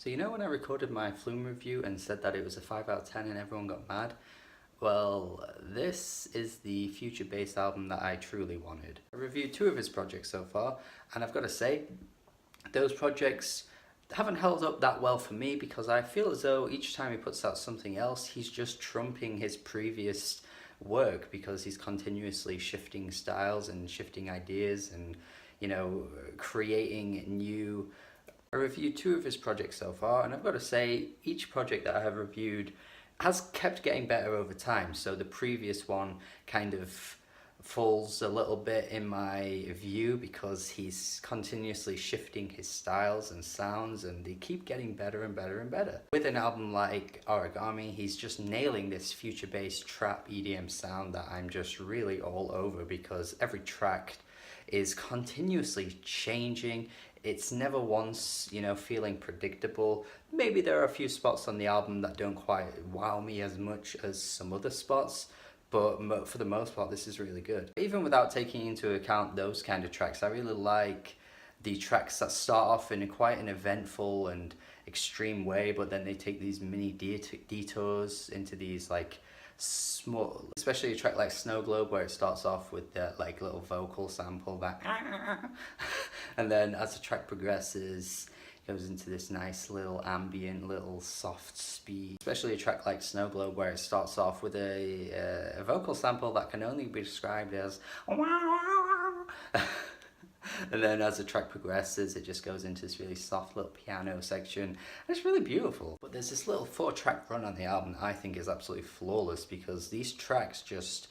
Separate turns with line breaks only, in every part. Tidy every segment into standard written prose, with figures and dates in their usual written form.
So you know when I recorded my Flume review and said that it was a 5 out of 10 and everyone got mad? Well, this is the future bass album that I truly wanted. I reviewed 2 of his projects so far, and I've got to say, those projects haven't held up that well for me because I feel as though each time he puts out something else, he's just trumping his previous work because he's continuously shifting styles and shifting ideas and, you know, creating new. I reviewed 2 of his projects so far, and I've got to say, each project that I have reviewed has kept getting better over time. So the previous one kind of falls a little bit in my view because he's continuously shifting his styles and sounds, and they keep getting better and better and better. With an album like Origami, he's just nailing this future-based trap EDM sound that I'm just really all over because every track is continuously changing. It's never once, you know, feeling predictable. Maybe there are a few spots on the album that don't quite wow me as much as some other spots, but for the most part, this is really good. Even without taking into account those kind of tracks, I really like the tracks that start off in quite an eventful and extreme way, but then they take these mini detours into these like small, especially a track like Snow Globe where it starts off with that like little vocal sample that and then as the track progresses it goes into this nice little ambient little soft speed, especially a track like Snow Globe where it starts off with a vocal sample that can only be described as and then as the track progresses, it just goes into this really soft little piano section. And it's really beautiful. But there's this little 4-track run on the album that I think is absolutely flawless because these tracks just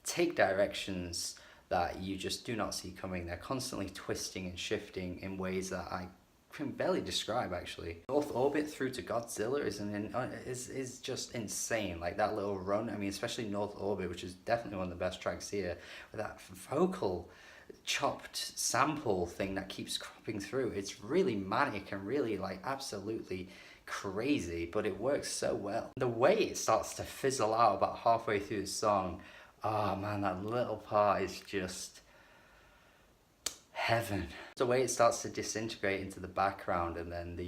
take directions that you just do not see coming. They're constantly twisting and shifting in ways that I can barely describe actually. North Orbit through to Godzilla is just insane. Like that little run, I mean especially North Orbit, which is definitely one of the best tracks here, with that vocal chopped sample thing that keeps cropping through. It's really manic and really like absolutely crazy, but it works so well. The way it starts to fizzle out about halfway through the song, oh man, that little part is just heaven. The way it starts to disintegrate into the background, and then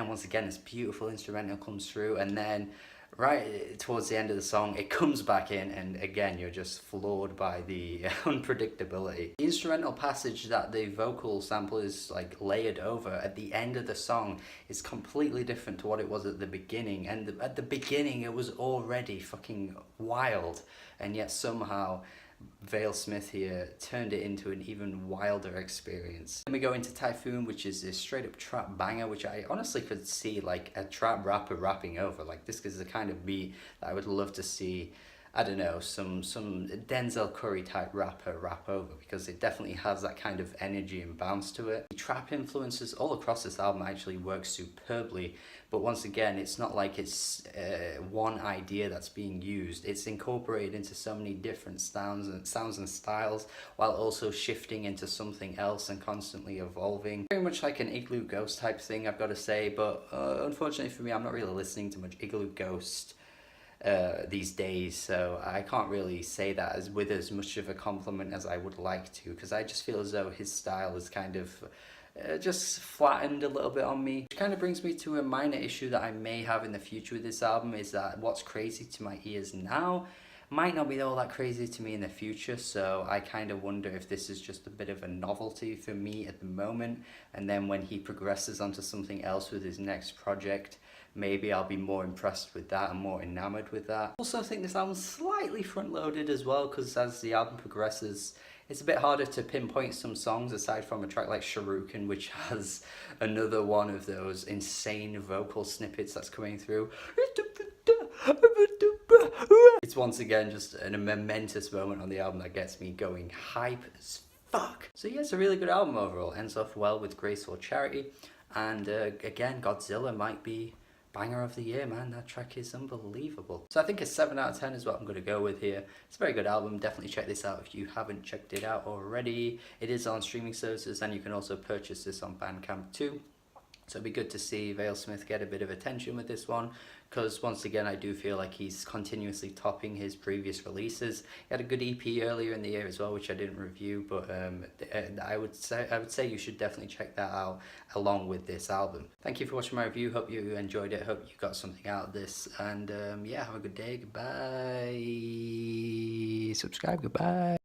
once again this beautiful instrumental comes through, and then right towards the end of the song it comes back in, and again you're just floored by the unpredictability. The instrumental passage that the vocal sample is like layered over at the end of the song is completely different to what it was at the beginning, and at the beginning it was already fucking wild, and yet somehow Vale-Smith here turned it into an even wilder experience. Then we go into Typhoon, which is a straight up trap banger, which I honestly could see like a trap rapper rapping over. Like this is the kind of beat that I would love to see, I don't know, some Denzel Curry type rapper rap over, because it definitely has that kind of energy and bounce to it. The trap influences all across this album actually work superbly, but once again it's not like it's one idea that's being used. It's incorporated into so many different sounds and styles while also shifting into something else and constantly evolving. Very much like an Igloo Ghost type thing, I've got to say, but unfortunately for me I'm not really listening to much Igloo Ghost these days, so I can't really say that with as much of a compliment as I would like to, because I just feel as though his style is kind of just flattened a little bit on me. Which kind of brings me to a minor issue that I may have in the future with this album, is that what's crazy to my ears now might not be all that crazy to me in the future, so I kind of wonder if this is just a bit of a novelty for me at the moment, and then when he progresses onto something else with his next project, maybe I'll be more impressed with that and more enamored with that. Also, I think this album's slightly front-loaded as well, because as the album progresses, it's a bit harder to pinpoint some songs aside from a track like Shuriken, which has another one of those insane vocal snippets that's coming through. It's once again just a momentous moment on the album that gets me going hype as fuck. So yeah, it's a really good album overall. Ends off well with Graceful Charity, and again, Godzilla might be banger of the year, man. That track is unbelievable. So I think a 7 out of 10 is what I'm going to go with here. It's a very good album. Definitely check this out if you haven't checked it out already. It is on streaming services, and you can also purchase this on Bandcamp too. So it'd be good to see Vale-Smith get a bit of attention with this one, because once again I do feel like he's continuously topping his previous releases. He had a good EP earlier in the year as well, which I didn't review, but I would say you should definitely check that out along with this album. Thank you for watching my review. Hope you enjoyed it. Hope you got something out of this, and yeah, have a good day. Goodbye. Subscribe. Goodbye.